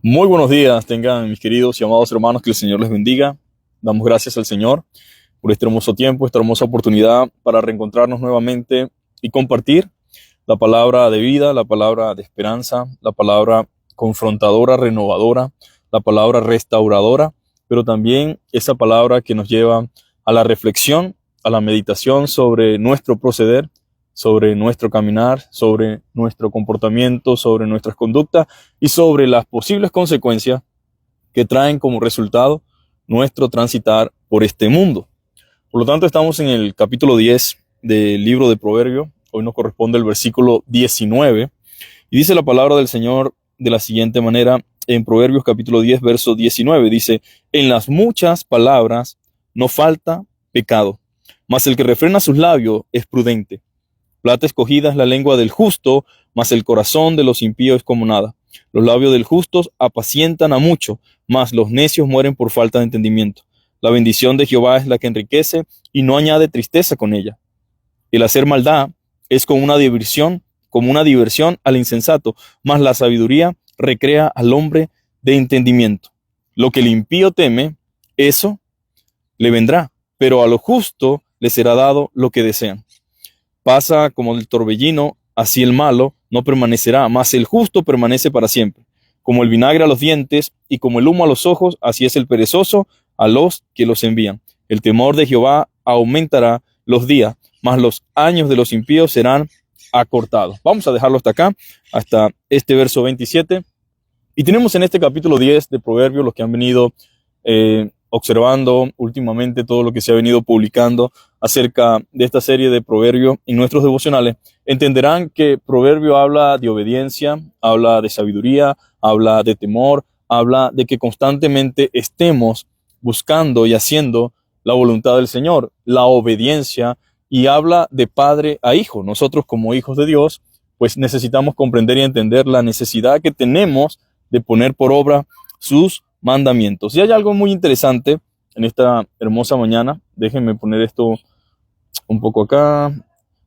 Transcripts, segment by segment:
Muy buenos días, tengan mis queridos y amados hermanos, que el Señor les bendiga. Damos gracias al Señor por este hermoso tiempo, esta hermosa oportunidad para reencontrarnos nuevamente y compartir la palabra de vida, la palabra de esperanza, la palabra confrontadora, renovadora, la palabra restauradora, pero también esa palabra que nos lleva a la reflexión, a la meditación sobre nuestro proceder, sobre nuestro caminar, sobre nuestro comportamiento, sobre nuestras conductas y sobre las posibles consecuencias que traen como resultado nuestro transitar por este mundo. Por lo tanto, estamos en el capítulo 10 del libro de Proverbios. Hoy nos corresponde el versículo 19 y dice la palabra del Señor de la siguiente manera en Proverbios capítulo 10, verso 19. Dice: en las muchas palabras no falta pecado, mas el que refrena sus labios es prudente. Plata escogida es la lengua del justo, mas el corazón de los impíos es como nada. Los labios del justo apacientan a mucho, mas los necios mueren por falta de entendimiento. La bendición de Jehová es la que enriquece y no añade tristeza con ella. El hacer maldad es como una diversión al insensato, mas la sabiduría recrea al hombre de entendimiento. Lo que el impío teme, eso le vendrá, pero a lo justo le será dado lo que desean. Pasa como el torbellino, así el malo no permanecerá, mas el justo permanece para siempre. Como el vinagre a los dientes y como el humo a los ojos, así es el perezoso a los que los envían. El temor de Jehová aumentará los días, mas los años de los impíos serán acortados. Vamos a dejarlo hasta acá, hasta este verso 27. Y tenemos en este capítulo 10 de Proverbios, los que han venido observando últimamente todo lo que se ha venido publicando acerca de esta serie de Proverbios en nuestros devocionales, entenderán que Proverbio habla de obediencia, habla de sabiduría, habla de temor, habla de que constantemente estemos buscando y haciendo la voluntad del Señor, la obediencia, y habla de padre a hijo. Nosotros como hijos de Dios, pues necesitamos comprender y entender la necesidad que tenemos de poner por obra sus mandamientos. Y hay algo muy interesante en esta hermosa mañana. Déjenme poner esto un poco acá.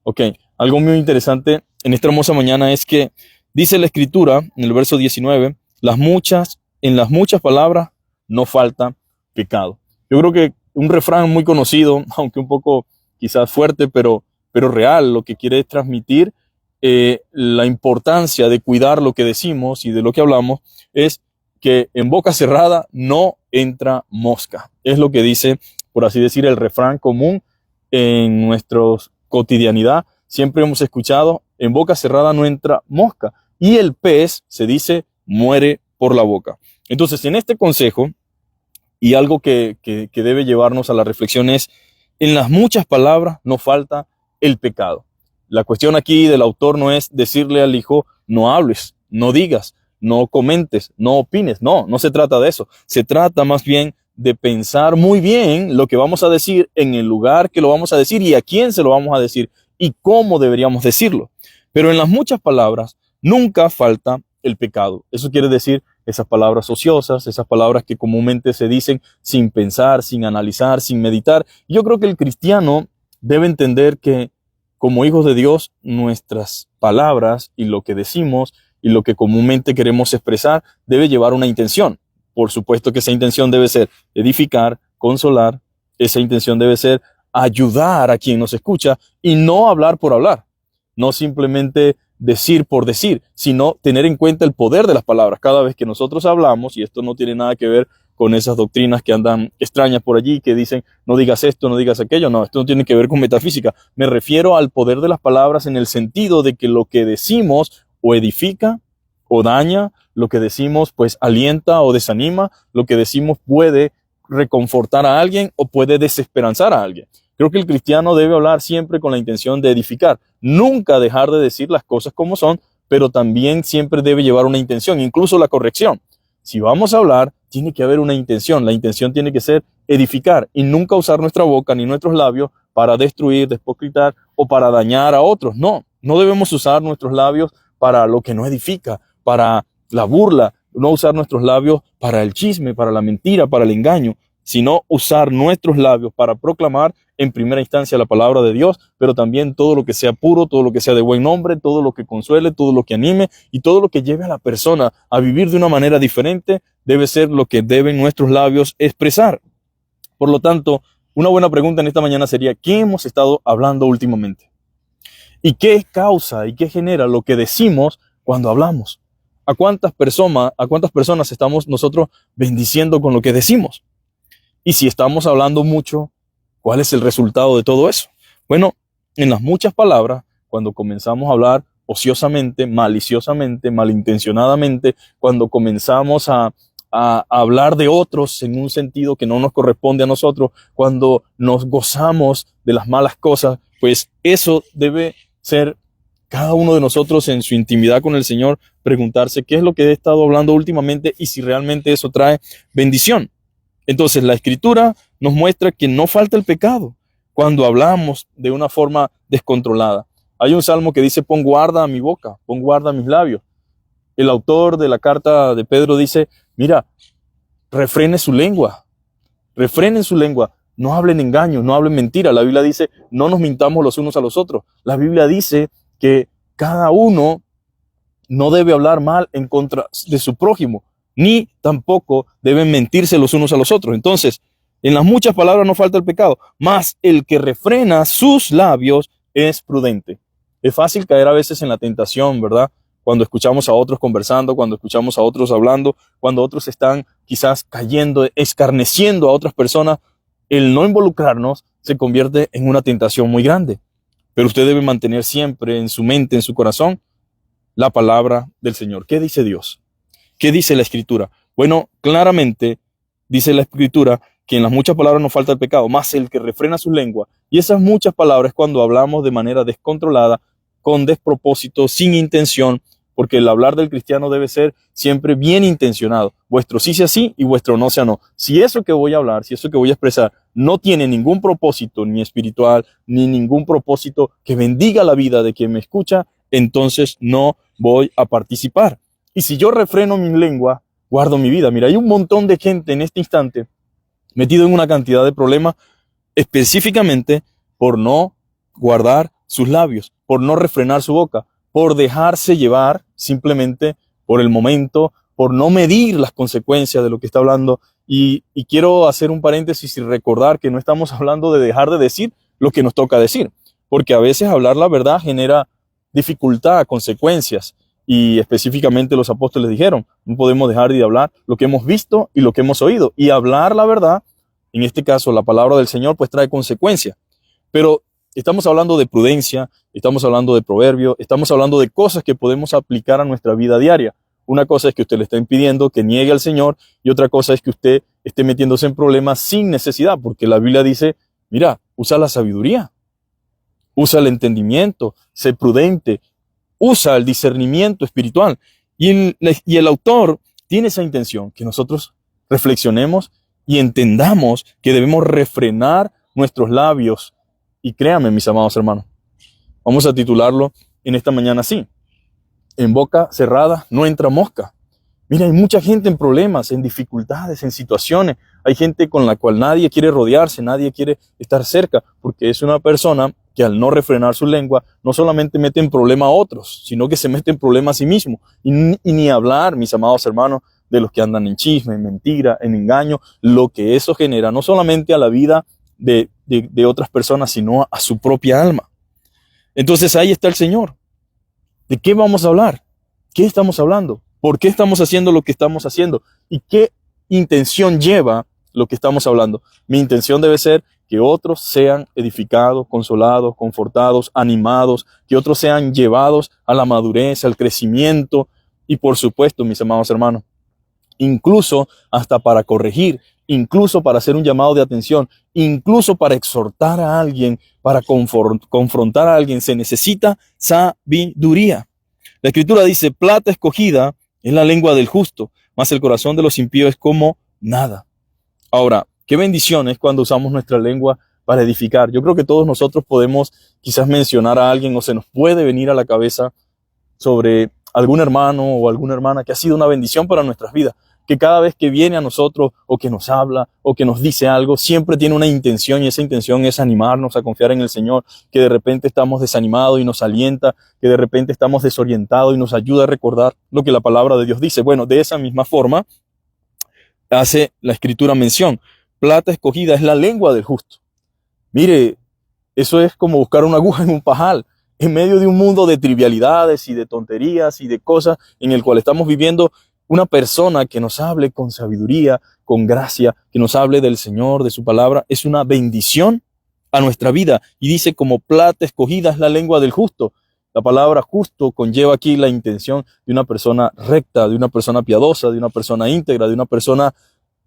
Ok, algo muy interesante en esta hermosa mañana es que dice la Escritura en el verso 19, en las muchas palabras no falta pecado. Yo creo que un refrán muy conocido, aunque un poco quizás fuerte, pero real, lo que quiere transmitir la importancia de cuidar lo que decimos y de lo que hablamos es que en boca cerrada no entra mosca. Es lo que dice, por así decir, el refrán común en nuestra cotidianidad. Siempre hemos escuchado: en boca cerrada no entra mosca. Y el pez, se dice, muere por la boca. Entonces, en este consejo, y algo que debe llevarnos a la reflexión es: en las muchas palabras no falta el pecado. La cuestión aquí del autor no es decirle al hijo: no hables, no digas, no comentes, no opines. No se trata de eso. Se trata más bien de pensar muy bien lo que vamos a decir, en el lugar que lo vamos a decir y a quién se lo vamos a decir y cómo deberíamos decirlo. Pero en las muchas palabras nunca falta el pecado. Eso quiere decir esas palabras ociosas, esas palabras que comúnmente se dicen sin pensar, sin analizar, sin meditar. Yo creo que el cristiano debe entender que como hijos de Dios, nuestras palabras y lo que decimos y lo que comúnmente queremos expresar debe llevar una intención. Por supuesto que esa intención debe ser edificar, consolar. Esa intención debe ser ayudar a quien nos escucha y no hablar por hablar. No simplemente decir por decir, sino tener en cuenta el poder de las palabras. Cada vez que nosotros hablamos, y esto no tiene nada que ver con esas doctrinas que andan extrañas por allí, que dicen no digas esto, no digas aquello. No, esto no tiene que ver con metafísica. Me refiero al poder de las palabras en el sentido de que lo que decimos o edifica o daña, lo que decimos pues alienta o desanima, lo que decimos puede reconfortar a alguien o puede desesperanzar a alguien. Creo que el cristiano debe hablar siempre con la intención de edificar, nunca dejar de decir las cosas como son, pero también siempre debe llevar una intención, incluso la corrección. Si vamos a hablar, tiene que haber una intención. La intención tiene que ser edificar y nunca usar nuestra boca ni nuestros labios para destruir, despotricar o para dañar a otros. No debemos usar nuestros labios para lo que no edifica, para la burla, no usar nuestros labios para el chisme, para la mentira, para el engaño. sino usar nuestros labios para proclamar en primera instancia la palabra de Dios, pero también todo lo que sea puro, todo lo que sea de buen nombre, todo lo que consuele, todo lo que anime y todo lo que lleve a la persona a vivir de una manera diferente, debe ser lo que deben nuestros labios expresar. Por lo tanto, una buena pregunta en esta mañana sería, ¿qué hemos estado hablando últimamente? ¿Y qué causa y qué genera lo que decimos cuando hablamos? ¿A cuántas personas estamos nosotros bendiciendo con lo que decimos? Y si estamos hablando mucho, ¿cuál es el resultado de todo eso? Bueno, en las muchas palabras, cuando comenzamos a hablar ociosamente, maliciosamente, malintencionadamente, cuando comenzamos a hablar de otros en un sentido que no nos corresponde a nosotros, cuando nos gozamos de las malas cosas, pues eso debe ser cada uno de nosotros en su intimidad con el Señor, preguntarse qué es lo que he estado hablando últimamente y si realmente eso trae bendición. Entonces la Escritura nos muestra que no falta el pecado cuando hablamos de una forma descontrolada. Hay un salmo que dice, pon guarda a mi boca, pon guarda a mis labios. El autor de la carta de Pedro dice, mira, refrenen su lengua, no hablen engaño, no hablen mentira. La Biblia dice, no nos mintamos los unos a los otros. La Biblia dice que cada uno no debe hablar mal en contra de su prójimo, ni tampoco deben mentirse los unos a los otros. Entonces, en las muchas palabras no falta el pecado, mas el que refrena sus labios es prudente. Es fácil caer a veces en la tentación, ¿verdad? Cuando escuchamos a otros conversando, cuando escuchamos a otros hablando, cuando otros están quizás cayendo, escarneciendo a otras personas, el no involucrarnos se convierte en una tentación muy grande. Pero usted debe mantener siempre en su mente, en su corazón, la palabra del Señor. ¿Qué dice Dios? ¿Qué dice la Escritura? Bueno, claramente dice la Escritura que en las muchas palabras no falta el pecado, más el que refrena su lengua. Y esas muchas palabras cuando hablamos de manera descontrolada, con despropósito, sin intención, porque el hablar del cristiano debe ser siempre bien intencionado. Vuestro sí sea sí y vuestro no sea no. Si eso que voy a hablar, si eso que voy a expresar no tiene ningún propósito ni espiritual, ni ningún propósito que bendiga la vida de quien me escucha, entonces no voy a participar. Y si yo refreno mi lengua, guardo mi vida. Mira, hay un montón de gente en este instante metido en una cantidad de problemas específicamente por no guardar sus labios, por no refrenar su boca, por dejarse llevar simplemente por el momento, por no medir las consecuencias de lo que está hablando. Y quiero hacer un paréntesis y recordar que no estamos hablando de dejar de decir lo que nos toca decir, porque a veces hablar la verdad genera dificultad, consecuencias. Y específicamente los apóstoles dijeron, no podemos dejar de hablar lo que hemos visto y lo que hemos oído. Y hablar la verdad, en este caso la palabra del Señor, pues trae consecuencias. Pero estamos hablando de prudencia, estamos hablando de proverbios, estamos hablando de cosas que podemos aplicar a nuestra vida diaria. Una cosa es que usted le está impidiendo que niegue al Señor y otra cosa es que usted esté metiéndose en problemas sin necesidad, porque la Biblia dice, mira, usa la sabiduría, usa el entendimiento, sé prudente, usa el discernimiento espiritual. Y el autor tiene esa intención, que nosotros reflexionemos y entendamos que debemos refrenar nuestros labios. Y créanme, mis amados hermanos, vamos a titularlo en esta mañana así: en boca cerrada no entra mosca. Mira, hay mucha gente en problemas, en dificultades, en situaciones. Hay gente con la cual nadie quiere rodearse, nadie quiere estar cerca, porque es una persona que al no refrenar su lengua, no solamente mete en problema a otros, sino que se mete en problema a sí mismo. Y ni hablar, mis amados hermanos, de los que andan en chisme, en mentira, en engaño, lo que eso genera, no solamente a la vida de otras personas, sino a su propia alma. Entonces ahí está el Señor. ¿De qué vamos a hablar? ¿Qué estamos hablando? ¿Por qué estamos haciendo lo que estamos haciendo? ¿Y qué intención lleva lo que estamos hablando? Mi intención debe ser que otros sean edificados, consolados, confortados, animados, que otros sean llevados a la madurez, al crecimiento y por supuesto, mis amados hermanos, incluso hasta para corregir, incluso para hacer un llamado de atención, incluso para exhortar a alguien, para confrontar a alguien, se necesita sabiduría. La Escritura dice, plata escogida es la lengua del justo, mas el corazón de los impíos es como nada. Ahora, qué bendición es cuando usamos nuestra lengua para edificar. Yo creo que todos nosotros podemos quizás mencionar a alguien o se nos puede venir a la cabeza sobre algún hermano o alguna hermana que ha sido una bendición para nuestras vidas, que cada vez que viene a nosotros o que nos habla o que nos dice algo, siempre tiene una intención y esa intención es animarnos a confiar en el Señor, que de repente estamos desanimados y nos alienta, que de repente estamos desorientados y nos ayuda a recordar lo que la palabra de Dios dice. Bueno, de esa misma forma hace la Escritura mención. Plata escogida es la lengua del justo. Mire, eso es como buscar una aguja en un pajal, en medio de un mundo de trivialidades y de tonterías y de cosas en el cual estamos viviendo. Una persona que nos hable con sabiduría, con gracia, que nos hable del Señor, de su palabra, es una bendición a nuestra vida. Y dice, como plata escogida es la lengua del justo. La palabra justo conlleva aquí la intención de una persona recta, de una persona piadosa, de una persona íntegra, de una persona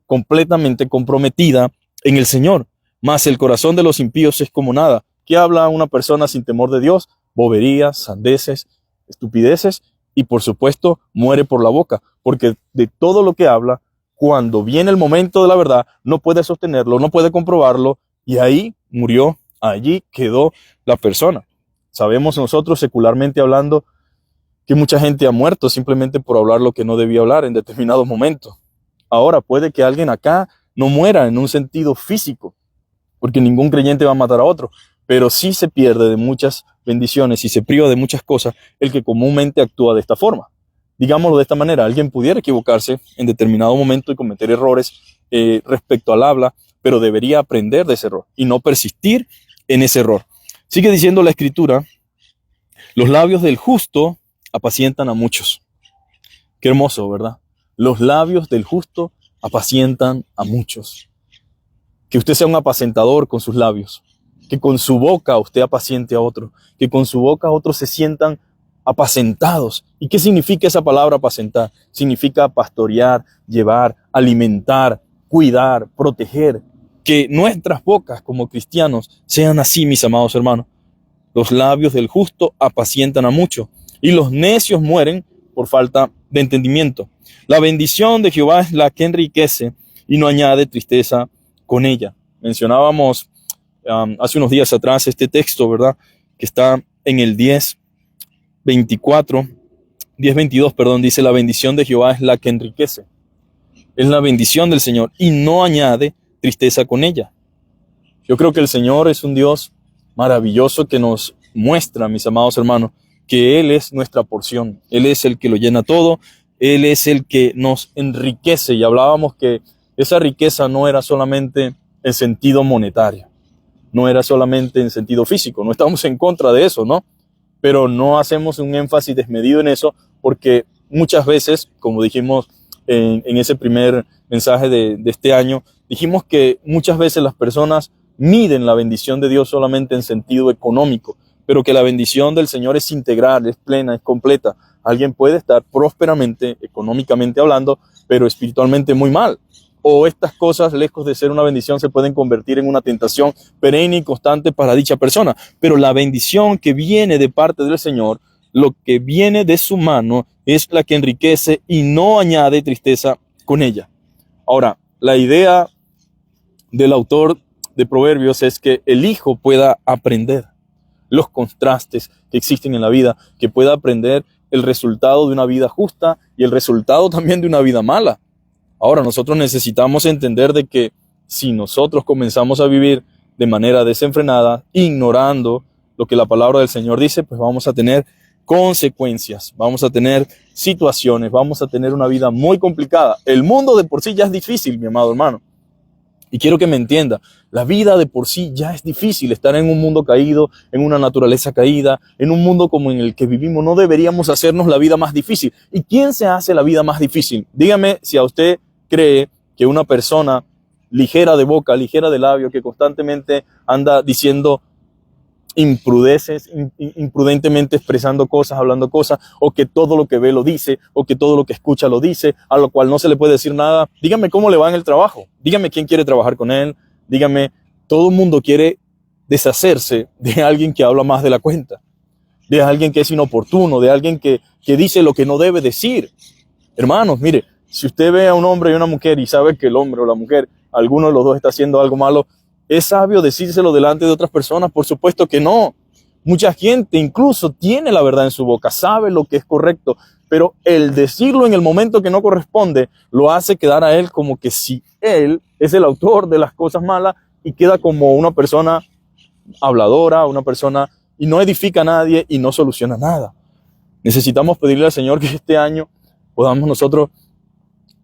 completamente comprometida en el Señor. Mas el corazón de los impíos es como nada. ¿Qué habla una persona sin temor de Dios? Boberías, sandeces, estupideces, y por supuesto muere por la boca, porque de todo lo que habla, cuando viene el momento de la verdad, no puede sostenerlo, no puede comprobarlo, y ahí murió, allí quedó la persona. Sabemos nosotros, secularmente hablando, que mucha gente ha muerto simplemente por hablar lo que no debía hablar en determinados momentos. Ahora, puede que alguien acá no muera en un sentido físico, porque ningún creyente va a matar a otro, pero sí se pierde de muchas bendiciones y se priva de muchas cosas el que comúnmente actúa de esta forma. Digámoslo de esta manera, alguien pudiera equivocarse en determinado momento y cometer errores respecto al habla, pero debería aprender de ese error y no persistir en ese error. Sigue diciendo la Escritura, los labios del justo apacientan a muchos. Qué hermoso, ¿verdad? Los labios del justo apacientan a muchos. Que usted sea un apacentador con sus labios, que con su boca usted apaciente a otro, que con su boca otros se sientan apacentados. ¿Y qué significa esa palabra apacentar? Significa pastorear, llevar, alimentar, cuidar, proteger. Que nuestras bocas como cristianos sean así, mis amados hermanos. Los labios del justo apacientan a muchos y los necios mueren por falta de entendimiento. La bendición de Jehová es la que enriquece y no añade tristeza con ella. Mencionábamos hace unos días atrás este texto, ¿verdad? Que está en el 10:22, perdón, dice, la bendición de Jehová es la que enriquece. Es la bendición del Señor y no añade tristeza con ella. Yo creo que el Señor es un Dios maravilloso que nos muestra, mis amados hermanos, que Él es nuestra porción. Él es el que lo llena todo. Él es el que nos enriquece. Y hablábamos que esa riqueza no era solamente en sentido monetario, no era solamente en sentido físico. No estamos en contra de eso, ¿no? Pero no hacemos un énfasis desmedido en eso porque muchas veces, como dijimos en ese primer mensaje de este año, dijimos que muchas veces las personas miden la bendición de Dios solamente en sentido económico, pero que la bendición del Señor es integral, es plena, es completa. Alguien puede estar prósperamente, económicamente hablando, pero espiritualmente muy mal. O estas cosas, lejos de ser una bendición, se pueden convertir en una tentación perenne y constante para dicha persona. Pero la bendición que viene de parte del Señor, lo que viene de su mano, es la que enriquece y no añade tristeza con ella. Ahora, la idea del autor de Proverbios es que el hijo pueda aprender los contrastes que existen en la vida, que pueda aprender el resultado de una vida justa y el resultado también de una vida mala. Ahora, nosotros necesitamos entender de que si nosotros comenzamos a vivir de manera desenfrenada, ignorando lo que la palabra del Señor dice, pues vamos a tener consecuencias, vamos a tener situaciones, vamos a tener una vida muy complicada. El mundo de por sí ya es difícil, mi amado hermano. Y quiero que me entienda, la vida de por sí ya es difícil. Estar en un mundo caído, en una naturaleza caída, en un mundo como en el que vivimos, no deberíamos hacernos la vida más difícil. ¿Y quién se hace la vida más difícil? Dígame si a usted cree que una persona ligera de boca, ligera de labio, que constantemente anda diciendo imprudentemente expresando cosas, hablando cosas, o que todo lo que ve lo dice, o que todo lo que escucha lo dice, a lo cual no se le puede decir nada. Dígame cómo le va en el trabajo, dígame quién quiere trabajar con él, dígame, todo el mundo quiere deshacerse de alguien que habla más de la cuenta, de alguien que es inoportuno, de alguien que dice lo que no debe decir. Hermanos, mire, si usted ve a un hombre y una mujer y sabe que el hombre o la mujer, alguno de los dos está haciendo algo malo, ¿es sabio decírselo delante de otras personas? Por supuesto que no. Mucha gente incluso tiene la verdad en su boca, sabe lo que es correcto, pero el decirlo en el momento que no corresponde lo hace quedar a él como que si él es el autor de las cosas malas y queda como una persona habladora, una persona y no edifica a nadie y no soluciona nada. Necesitamos pedirle al Señor que este año podamos nosotros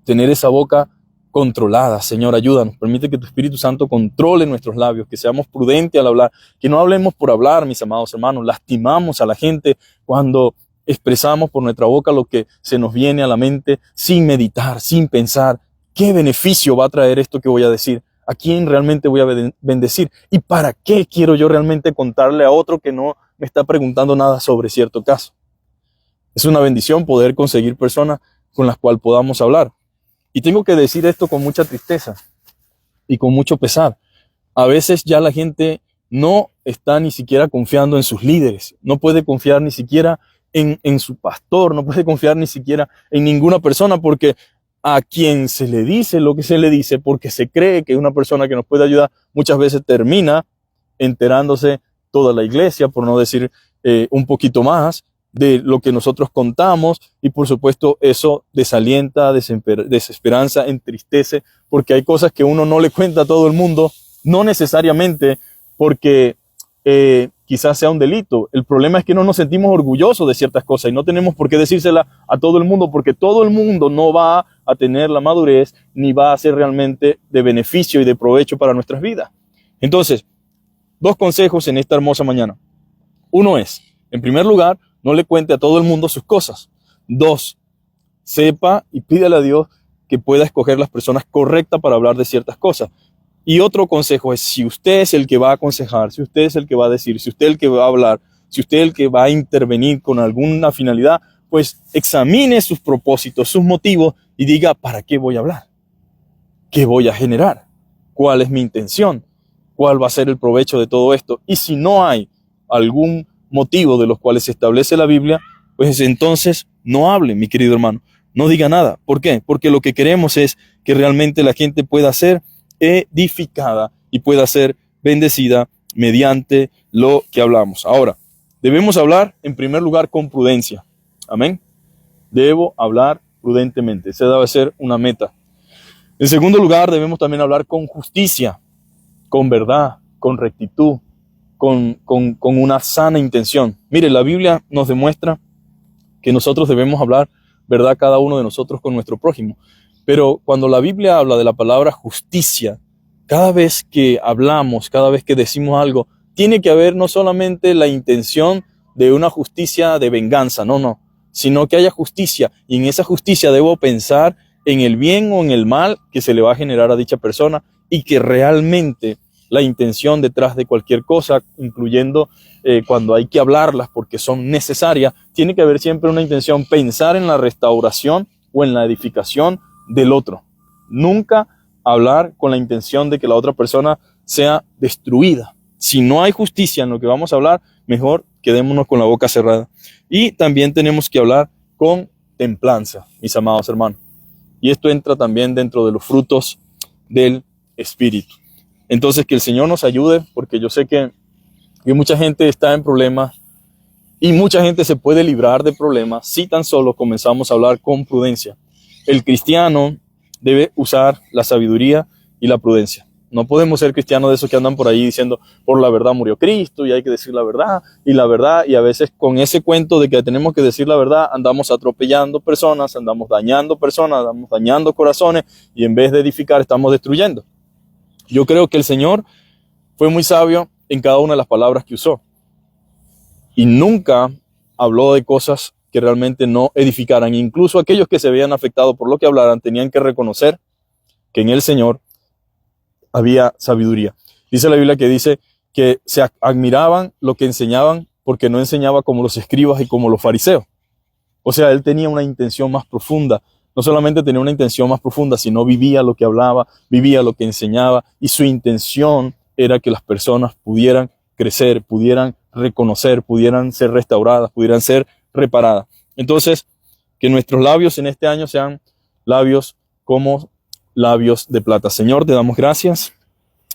tener esa boca controlada. Señor, ayúdanos, permite que tu Espíritu Santo controle nuestros labios, que seamos prudentes al hablar, que no hablemos por hablar, mis amados hermanos. Lastimamos a la gente cuando expresamos por nuestra boca lo que se nos viene a la mente sin meditar, sin pensar. ¿Qué beneficio va a traer esto que voy a decir? ¿A quién realmente voy a bendecir? ¿Y para qué quiero yo realmente contarle a otro que no me está preguntando nada sobre cierto caso? Es una bendición poder conseguir personas con las cuales podamos hablar. Y tengo que decir esto con mucha tristeza y con mucho pesar. A veces ya la gente no está ni siquiera confiando en sus líderes, no puede confiar ni siquiera en su pastor, no puede confiar ni siquiera en ninguna persona, porque a quien se le dice lo que se le dice, porque se cree que es una persona que nos puede ayudar, muchas veces termina enterándose toda la iglesia, por no decir un poquito más, de lo que nosotros contamos, y por supuesto eso desalienta, desesperanza, entristece, porque hay cosas que uno no le cuenta a todo el mundo, no necesariamente porque quizás sea un delito. El problema es que no nos sentimos orgullosos de ciertas cosas y no tenemos por qué decírsela a todo el mundo, porque todo el mundo no va a tener la madurez ni va a ser realmente de beneficio y de provecho para nuestras vidas. Entonces, 2 consejos en esta hermosa mañana. Uno es, en primer lugar, no le cuente a todo el mundo sus cosas. 2, sepa y pídale a Dios que pueda escoger las personas correctas para hablar de ciertas cosas. Y otro consejo es, si usted es el que va a aconsejar, si usted es el que va a decir, si usted es el que va a hablar, si usted es el que va a intervenir con alguna finalidad, pues examine sus propósitos, sus motivos y diga, ¿para qué voy a hablar? ¿Qué voy a generar? ¿Cuál es mi intención? ¿Cuál va a ser el provecho de todo esto? Y si no hay algún motivo de los cuales se establece la Biblia, pues entonces no hable, mi querido hermano, no diga nada. ¿Por qué? Porque lo que queremos es que realmente la gente pueda ser edificada y pueda ser bendecida mediante lo que hablamos. Ahora, debemos hablar en primer lugar con prudencia. Amén. Debo hablar prudentemente. Esa debe ser una meta. En segundo lugar, debemos también hablar con justicia, con verdad, con rectitud, con una sana intención. Mire, la Biblia nos demuestra que nosotros debemos hablar verdad cada uno de nosotros con nuestro prójimo. Pero cuando la Biblia habla de la palabra justicia, cada vez que hablamos, cada vez que decimos algo, tiene que haber no solamente la intención de una justicia de venganza, no, sino que haya justicia. Y en esa justicia debo pensar en el bien o en el mal que se le va a generar a dicha persona y que realmente la intención detrás de cualquier cosa, incluyendo cuando hay que hablarlas porque son necesarias, tiene que haber siempre una intención, pensar en la restauración o en la edificación del otro. Nunca hablar con la intención de que la otra persona sea destruida. Si no hay justicia en lo que vamos a hablar, mejor quedémonos con la boca cerrada. Y también tenemos que hablar con templanza, mis amados hermanos. Y esto entra también dentro de los frutos del Espíritu. Entonces, que el Señor nos ayude, porque yo sé que mucha gente está en problemas y mucha gente se puede librar de problemas si tan solo comenzamos a hablar con prudencia. El cristiano debe usar la sabiduría y la prudencia. No podemos ser cristianos de esos que andan por ahí diciendo, por la verdad murió Cristo y hay que decir la verdad, y a veces con ese cuento de que tenemos que decir la verdad, andamos atropellando personas, andamos dañando corazones, y en vez de edificar estamos destruyendo. Yo creo que el Señor fue muy sabio en cada una de las palabras que usó y nunca habló de cosas que realmente no edificaran. Incluso aquellos que se veían afectados por lo que hablaran tenían que reconocer que en el Señor había sabiduría. Dice la Biblia que dice que se admiraban lo que enseñaban porque no enseñaba como los escribas y como los fariseos. O sea, él tenía una intención más profunda. No solamente tenía una intención más profunda, sino vivía lo que hablaba, vivía lo que enseñaba, y su intención era que las personas pudieran crecer, pudieran reconocer, pudieran ser restauradas, pudieran ser reparadas. Entonces, que nuestros labios en este año sean labios como labios de plata. Señor, te damos gracias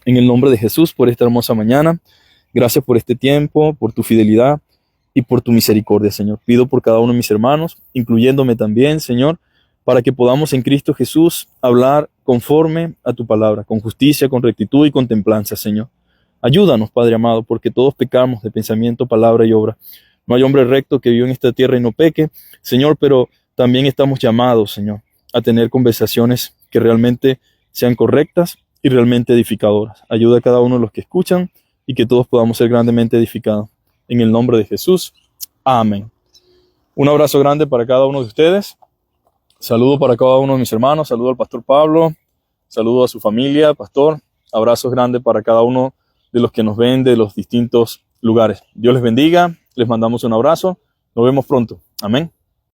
en el nombre de Jesús por esta hermosa mañana. Gracias por este tiempo, por tu fidelidad. y por tu misericordia, Señor. Pido por cada uno de mis hermanos, incluyéndome también, Señor, para que podamos en Cristo Jesús hablar conforme a tu palabra, con justicia, con rectitud y con templanza, Señor. Ayúdanos, Padre amado, porque todos pecamos de pensamiento, palabra y obra. No hay hombre recto que viva en esta tierra y no peque, Señor, pero también estamos llamados, Señor, a tener conversaciones que realmente sean correctas y realmente edificadoras. Ayuda a cada uno de los que escuchan y que todos podamos ser grandemente edificados. En el nombre de Jesús. Amén. Un abrazo grande para cada uno de ustedes. Saludo para cada uno de mis hermanos. Saludo al pastor Pablo. Saludo a su familia, pastor. Abrazos grandes para cada uno de los que nos ven de los distintos lugares. Dios les bendiga. Les mandamos un abrazo. Nos vemos pronto. Amén.